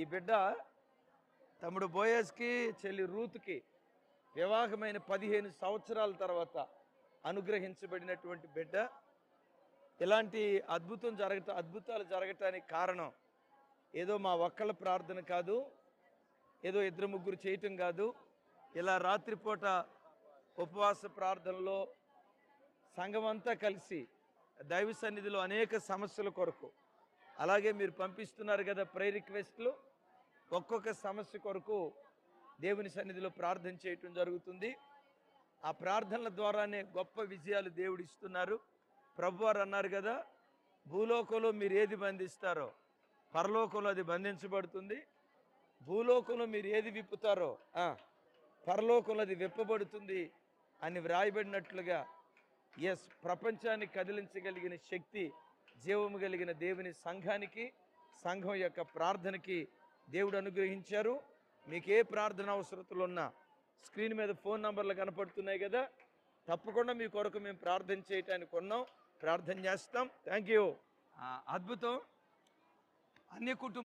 ఈ బిడ్డ తమ్ముడు బోయస్కి చెల్లి రూత్కి వివాహమైన 15 సంవత్సరాల తర్వాత అనుగ్రహించబడినటువంటి బిడ్డ. ఇలాంటి అద్భుతాలు జరగటానికి కారణం ఏదో మా ఒక్కళ్ళ ప్రార్థన కాదు, ఏదో ఇద్దరు ముగ్గురు చేయటం కాదు. ఇలా రాత్రిపూట ఉపవాస ప్రార్థనలో సంఘమంతా కలిసి దైవ సన్నిధిలో అనేక సమస్యల కొరకు, అలాగే మీరు పంపిస్తున్నారు కదా ప్రేయర్ రిక్వెస్ట్లు, ఒక్కొక్క సమస్య కొరకు దేవుని సన్నిధిలో ప్రార్థన చేయటం జరుగుతుంది. ఆ ప్రార్థనల ద్వారానే గొప్ప విజయాలు దేవుడు ఇస్తున్నారు. ప్రభువారు అన్నారు కదా, భూలోకంలో మీరు ఏది బంధిస్తారో పరలోకంలో అది బంధించబడుతుంది, భూలోకంలో మీరు ఏది విప్పుతారో పరలోకంలో అది విప్పబడుతుంది అని వ్రాయబడినట్లుగా ప్రపంచాన్ని కదిలించగలిగిన శక్తి జీవము కలిగిన దేవుని సంఘానికి, సంఘం యొక్క ప్రార్థనకి దేవుడు అనుగ్రహించారు. మీకు ఏ ప్రార్థన అవసరతలు ఉన్నా స్క్రీన్ మీద ఫోన్ నంబర్లు కనపడుతున్నాయి కదా, తప్పకుండా మీ కొరకు మేము ప్రార్థన చేయటానికి ఉన్నాం, ప్రార్థన చేస్తాం. Thank you. అద్భుతం. అన్ని కుటుంబ